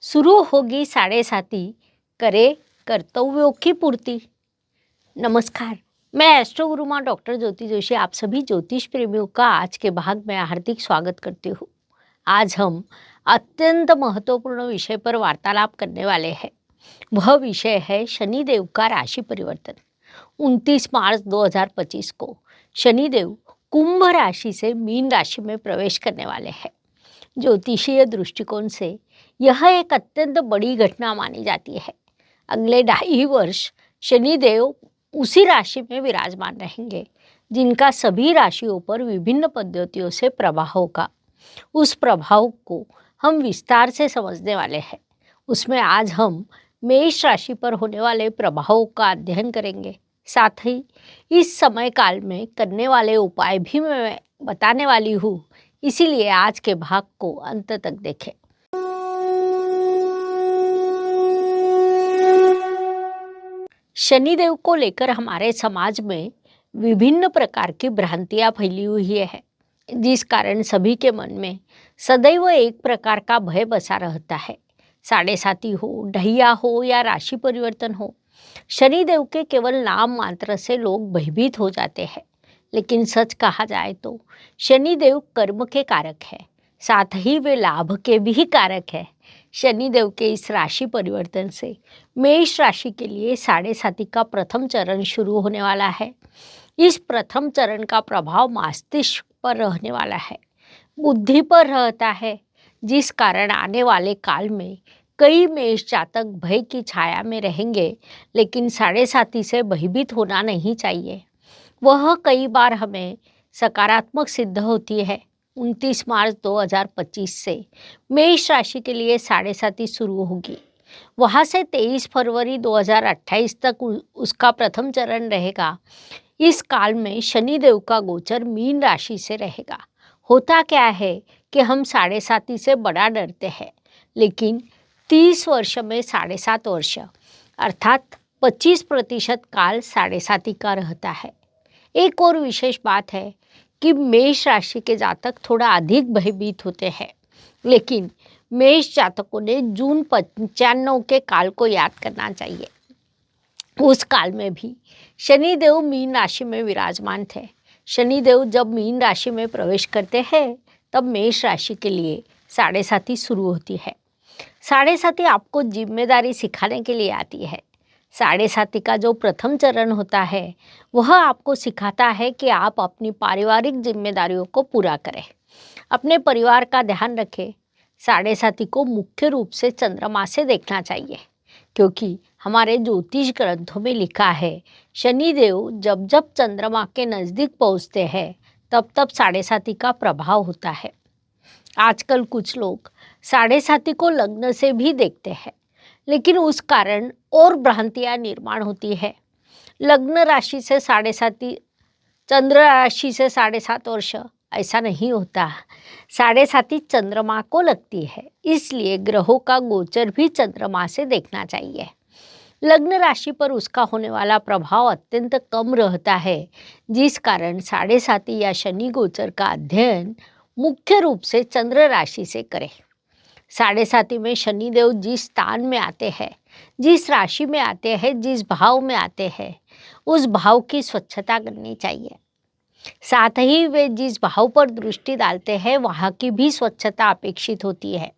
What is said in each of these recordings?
शुरू होगी 7:30 करे कर्तव्यों की पूर्ति। नमस्कार, मैं एस्ट्रो गुरु माँ डॉक्टर ज्योति जोशी आप सभी ज्योतिष प्रेमियों का आज के भाग में हार्दिक स्वागत करती हूँ। आज हम अत्यंत महत्वपूर्ण विषय पर वार्तालाप करने वाले हैं। वह विषय है शनिदेव का राशि परिवर्तन। 29 मार्च 2025 को शनिदेव कुंभ राशि से मीन राशि में प्रवेश करने वाले हैं। ज्योतिषीय दृष्टिकोण से यह एक अत्यंत बड़ी घटना मानी जाती है। अगले 2.5 वर्ष शनिदेव उसी राशि में विराजमान रहेंगे जिनका सभी राशियों पर विभिन्न पद्धतियों से प्रभाव होगा। उस प्रभाव को हम विस्तार से समझने वाले हैं। उसमें आज हम मेष राशि पर होने वाले प्रभावों का अध्ययन करेंगे। साथ ही इस समय काल में करने वाले उपाय भी मैं बताने वाली हूँ, इसीलिए आज के भाग को अंत तक देखें। शनिदेव को लेकर हमारे समाज में विभिन्न प्रकार की भ्रांतियां फैली हुई है, जिस कारण सभी के मन में सदैव एक प्रकार का भय बसा रहता है। 7:30 हो, ढैया हो या राशि परिवर्तन हो, शनिदेव के केवल नाम मात्र से लोग भयभीत हो जाते हैं। लेकिन सच कहा जाए तो शनिदेव कर्म के कारक है, साथ ही वे लाभ के भी कारक है। शनिदेव के इस राशि परिवर्तन से मेष राशि के लिए 7:30 का प्रथम चरण शुरू होने वाला है। इस प्रथम चरण का प्रभाव मस्तिष्क पर रहने वाला है, बुद्धि पर रहता है, जिस कारण आने वाले काल में कई मेष जातक भय की छाया में रहेंगे। लेकिन 7:30 से भयभीत होना नहीं चाहिए, वह कई बार हमें सकारात्मक सिद्ध होती है। 29 मार्च 2025 से मेष राशि के लिए 7:30 शुरू होगी। वहाँ से 23 फरवरी 2028 तक उसका प्रथम चरण रहेगा। इस काल में शनिदेव का गोचर मीन राशि से रहेगा। होता क्या है कि हम 7:30 से बड़ा डरते हैं, लेकिन 30 वर्ष में 7.5 वर्ष अर्थात 25% काल 7:30 का रहता है। एक और विशेष बात है कि मेष राशि के जातक थोड़ा अधिक भयभीत होते हैं, लेकिन मेष जातकों ने जून 95 के काल को याद करना चाहिए। उस काल में भी शनिदेव मीन राशि में विराजमान थे। शनिदेव जब मीन राशि में प्रवेश करते हैं तब मेष राशि के लिए 7:30 शुरू होती है। 7:30 आपको जिम्मेदारी सिखाने के लिए आती है। 7:30 का जो प्रथम चरण होता है वह आपको सिखाता है कि आप अपनी पारिवारिक जिम्मेदारियों को पूरा करें, अपने परिवार का ध्यान रखें। 7:30 को मुख्य रूप से चंद्रमा से देखना चाहिए, क्योंकि हमारे ज्योतिष ग्रंथों में लिखा है शनिदेव जब जब चंद्रमा के नज़दीक पहुँचते हैं तब तब 7:30 का प्रभाव होता है। आजकल कुछ लोग 7:30 को लग्न से भी देखते हैं, लेकिन उस कारण और भ्रांतियां निर्माण होती है। लग्न राशि से 7:30, चंद्र राशि से 7.5 वर्ष ऐसा नहीं होता। 7:30 चंद्रमा को लगती है, इसलिए ग्रहों का गोचर भी चंद्रमा से देखना चाहिए। लग्न राशि पर उसका होने वाला प्रभाव अत्यंत कम रहता है, जिस कारण 7:30 या शनि गोचर का अध्ययन मुख्य रूप से चंद्र राशि से करें। 7:30 में शनिदेव जिस स्थान में आते हैं, जिस राशि में आते हैं, जिस भाव में आते हैं, उस भाव की स्वच्छता करनी चाहिए। साथ ही वे जिस भाव पर दृष्टि डालते हैं वहाँ की भी स्वच्छता अपेक्षित होती है।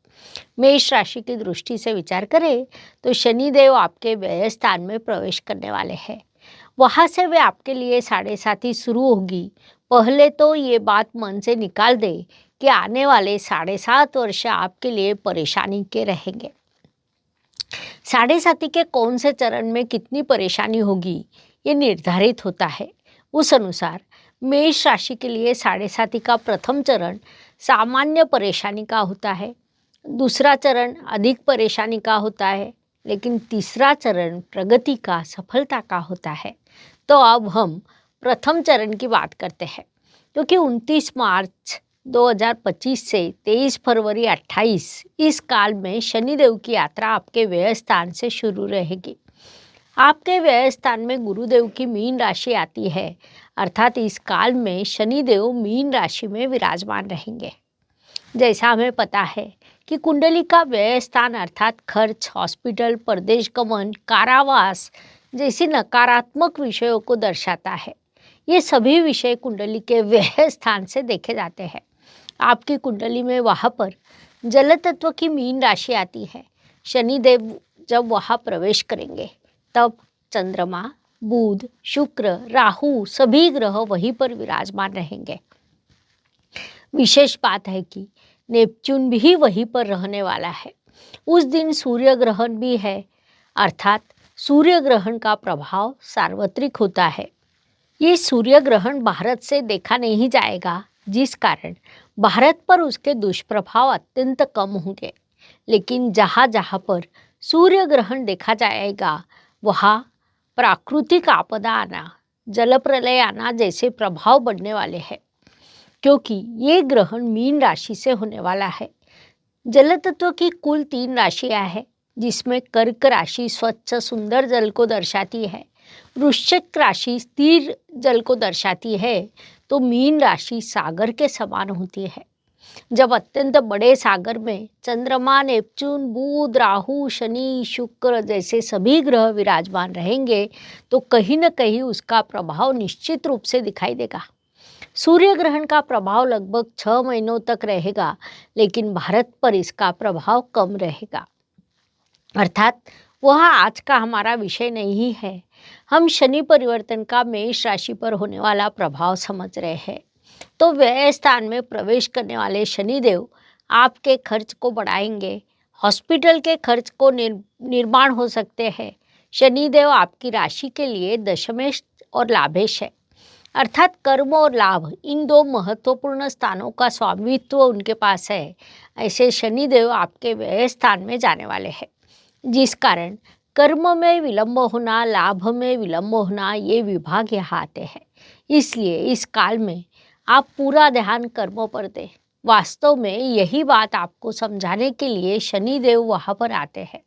मेष राशि की दृष्टि से विचार करें तो शनिदेव आपके व्यय स्थान में प्रवेश करने वाले हैं। वहाँ से वे आपके लिए 7:30 शुरू होगी। पहले तो ये बात मन से निकाल दे कि आने वाले 7.5 वर्ष आपके लिए परेशानी के रहेंगे। 7:30 के कौन से चरण में कितनी परेशानी होगी ये निर्धारित होता है। उस अनुसार मेष राशि के लिए 7:30 का प्रथम चरण सामान्य परेशानी का होता है, दूसरा चरण अधिक परेशानी का होता है, लेकिन तीसरा चरण प्रगति का, सफलता का होता है। तो अब हम प्रथम चरण की बात करते हैं, क्योंकि 29 मार्च 2025 से 23 फरवरी 28 इस काल में शनिदेव की यात्रा आपके व्यय स्थान से शुरू रहेगी। आपके व्यय स्थान में गुरुदेव की मीन राशि आती है, अर्थात इस काल में शनिदेव मीन राशि में विराजमान रहेंगे। जैसा हमें पता है कि कुंडली का व्यय स्थान अर्थात खर्च, हॉस्पिटल, परदेश गमन, कारावास जैसी नकारात्मक विषयों को दर्शाता है। ये सभी विषय कुंडली के व्यय स्थान से देखे जाते हैं। आपकी कुंडली में वहाँ पर जल तत्व की मीन राशि आती है। शनिदेव जब वहाँ प्रवेश करेंगे तब चंद्रमा, बुध, शुक्र, राहु सभी ग्रह वहीं पर विराजमान रहेंगे। विशेष बात है कि नेपच्यून भी वहीं पर रहने वाला है। उस दिन सूर्य ग्रहण भी है, अर्थात सूर्य ग्रहण का प्रभाव सार्वत्रिक होता है। ये सूर्य ग्रहण भारत से देखा नहीं जाएगा, जिस कारण भारत पर उसके दुष्प्रभाव अत्यंत कम होंगे। लेकिन जहाँ जहाँ पर सूर्य ग्रहण देखा जाएगा वहाँ प्राकृतिक आपदा आना, जल प्रलय आना जैसे प्रभाव बढ़ने वाले हैं, क्योंकि ये ग्रहण मीन राशि से होने वाला है। जल तत्व की कुल 3 राशियां हैं, जिसमें कर्क राशि स्वच्छ सुंदर जल को दर्शाती है, वृश्चिक राशि स्थिर जल को दर्शाती है, तो मीन राशि सागर के समान होती है। जब अत्यंत बड़े सागर में चंद्रमा, नेपच्यून, बुध, राहु, शनि, शुक्र जैसे सभी ग्रह विराजमान रहेंगे तो कहीं न कहीं उसका प्रभाव निश्चित रूप से दिखाई देगा। सूर्य ग्रहण का प्रभाव लगभग 6 महीनों तक रहेगा, लेकिन भारत पर इसका प्रभाव कम रहेगा। अर्थात वह आज का हमारा विषय नहीं है। हम शनि परिवर्तन का मेष राशि पर होने वाला प्रभाव समझ रहे हैं। तो व्यय स्थान में प्रवेश करने वाले शनिदेव आपके खर्च को बढ़ाएंगे। हॉस्पिटल के खर्च को निर्माण हो सकते हैं। शनिदेव आपकी राशि के लिए दशमेश और लाभेश है, अर्थात कर्म और लाभ इन 2 महत्वपूर्ण स्थानों का स्वामित्व उनके पास है। ऐसे शनिदेव आपके व्यय स्थान में जाने वाले हैं, जिस कारण कर्म में विलंब होना, लाभ में विलंब होना, ये विभाग यहाँ आते हैं। इसलिए इस काल में आप पूरा ध्यान कर्मों पर दें। वास्तव में यही बात आपको समझाने के लिए शनिदेव वहाँ पर आते हैं।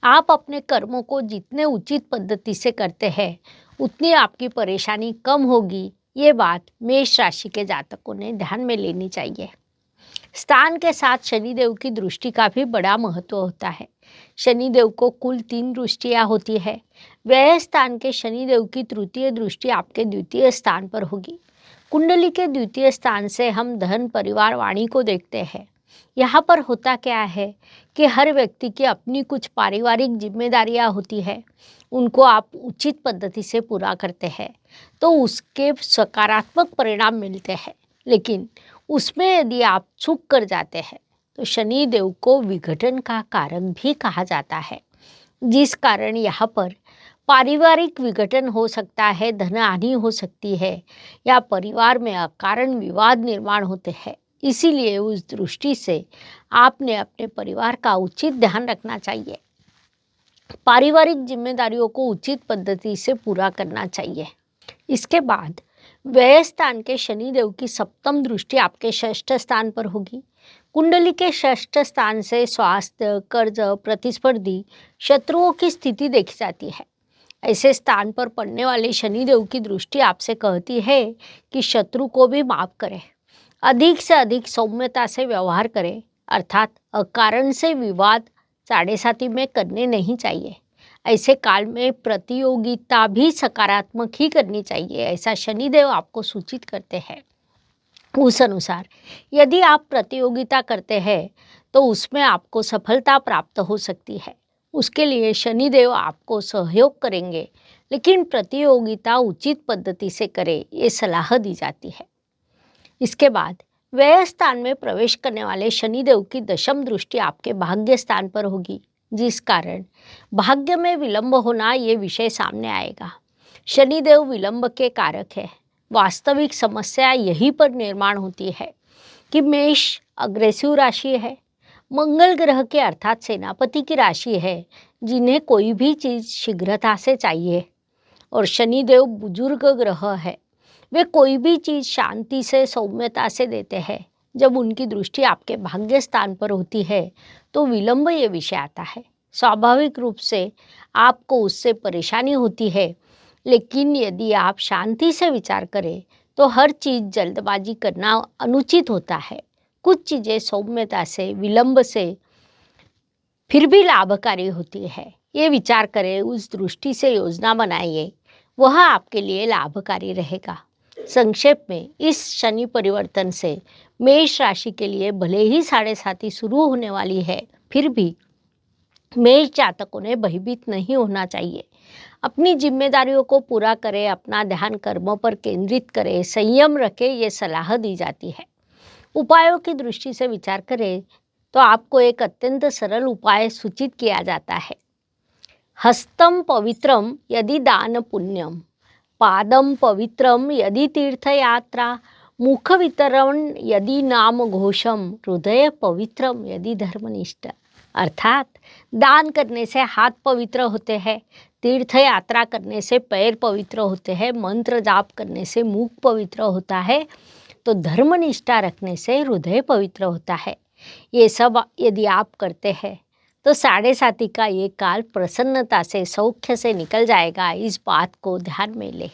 आप अपने कर्मों को जितने उचित पद्धति से करते हैं उतनी आपकी परेशानी कम होगी। ये बात मेष राशि के जातकों ने ध्यान में लेनी चाहिए। स्थान के साथ शनिदेव की दृष्टि का भी बड़ा महत्व होता है। शनिदेव को कुल 3 दृष्टियाँ होती है। व्यय स्थान के शनिदेव की तृतीय दृष्टि आपके द्वितीय स्थान पर होगी। कुंडली के द्वितीय स्थान से हम धन, परिवार, वाणी को देखते हैं। यहाँ पर होता क्या है कि हर व्यक्ति की अपनी कुछ पारिवारिक जिम्मेदारियाँ होती है, उनको आप उचित पद्धति से पूरा करते हैं तो उसके सकारात्मक परिणाम मिलते हैं। लेकिन उसमें यदि आप चूक कर जाते हैं तो शनिदेव को विघटन का कारक भी कहा जाता है, जिस कारण यहाँ पर पारिवारिक विघटन हो सकता है, धन हानि हो सकती है या परिवार में अकारण विवाद निर्माण होते हैं। इसीलिए उस दृष्टि से आपने अपने परिवार का उचित ध्यान रखना चाहिए। पारिवारिक जिम्मेदारियों को उचित पद्धति से पूरा करना चाहिए। इसके बाद व्यय स्थान के शनिदेव की सप्तम दृष्टि आपके षष्ठ स्थान पर होगी। कुंडली के षष्ठ स्थान से स्वास्थ्य, कर्ज, प्रतिस्पर्धी, शत्रुओं की स्थिति देखी जाती है। ऐसे स्थान पर पड़ने वाले शनिदेव की दृष्टि आपसे कहती है कि शत्रु को भी माफ करें, अधिक से अधिक सौम्यता से व्यवहार करें, अर्थात अकारण से विवाद साढ़े-साती में करने नहीं चाहिए। ऐसे काल में प्रतियोगिता भी सकारात्मक ही करनी चाहिए, ऐसा शनिदेव आपको सूचित करते हैं। उस अनुसार यदि आप प्रतियोगिता करते हैं तो उसमें आपको सफलता प्राप्त हो सकती है। उसके लिए शनिदेव आपको सहयोग करेंगे, लेकिन प्रतियोगिता उचित पद्धति से करें, ये सलाह दी जाती है। इसके बाद व्यय स्थान में प्रवेश करने वाले शनिदेव की दशम दृष्टि आपके भाग्य स्थान पर होगी, जिस कारण भाग्य में विलंब होना ये विषय सामने आएगा। शनिदेव विलंब के कारक है। वास्तविक समस्या यहीं पर निर्माण होती है कि मेष अग्रेसिव राशि है, मंगल ग्रह के अर्थात सेनापति की राशि है, जिन्हें कोई भी चीज़ शीघ्रता से चाहिए, और शनिदेव बुजुर्ग ग्रह है, वे कोई भी चीज़ शांति से, सौम्यता से देते हैं। जब उनकी दृष्टि आपके भाग्य स्थान पर होती है तो विलंब ये विषय आता है। स्वाभाविक रूप से आपको उससे परेशानी होती है, लेकिन यदि आप शांति से विचार करें तो हर चीज़ जल्दबाजी करना अनुचित होता है। कुछ चीज़ें सौम्यता से, विलंब से फिर भी लाभकारी होती है। ये विचार करें, उस दृष्टि से योजना बनाइए, वह आपके लिए लाभकारी रहेगा। संक्षेप में, इस शनि परिवर्तन से मेष राशि के लिए भले ही साढ़े साथी शुरू होने वाली है, फिर भी मेष जातकों ने भयभीत नहीं होना चाहिए। अपनी जिम्मेदारियों को पूरा करें, अपना ध्यान कर्मों पर केंद्रित करें, संयम रखें, ये सलाह दी जाती है। उपायों की दृष्टि से विचार करें तो आपको एक अत्यंत सरल उपाय सूचित किया जाता है। हस्तम पवित्रम यदि दान पुण्यम, पादम पवित्रम यदि तीर्थयात्रा, मुख वितरण यदि नाम घोषम, हृदय पवित्रम यदि धर्मनिष्ठ। अर्थात दान करने से हाथ पवित्र होते हैं, तीर्थ यात्रा करने से पैर पवित्र होते हैं, मंत्र जाप करने से मुख पवित्र होता है, तो धर्मनिष्ठा रखने से हृदय पवित्र होता है। ये सब यदि आप करते हैं तो साढ़े साथी का ये काल प्रसन्नता से, सौख्य से निकल जाएगा। इस बात को ध्यान में ले।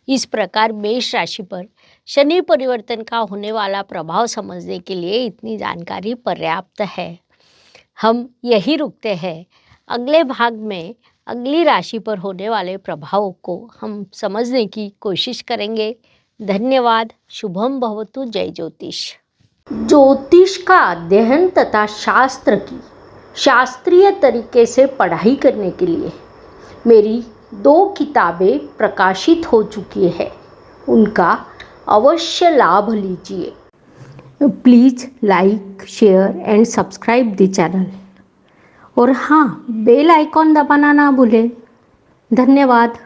इस प्रकार मेष राशि पर शनि परिवर्तन का होने वाला प्रभाव समझने के लिए इतनी जानकारी पर्याप्त है। हम यही रुकते हैं। अगले भाग में अगली राशि पर होने वाले प्रभावों को हम समझने की कोशिश करेंगे। धन्यवाद। शुभम भवतु। जय ज्योतिष। ज्योतिष का अध्ययन तथा शास्त्र की शास्त्रीय तरीके से पढ़ाई करने के लिए मेरी 2 किताबें प्रकाशित हो चुकी है, उनका अवश्य लाभ लीजिए। Please like, share and subscribe the channel. और हाँ, बेल आइकॉन दबाना ना भूलें। धन्यवाद।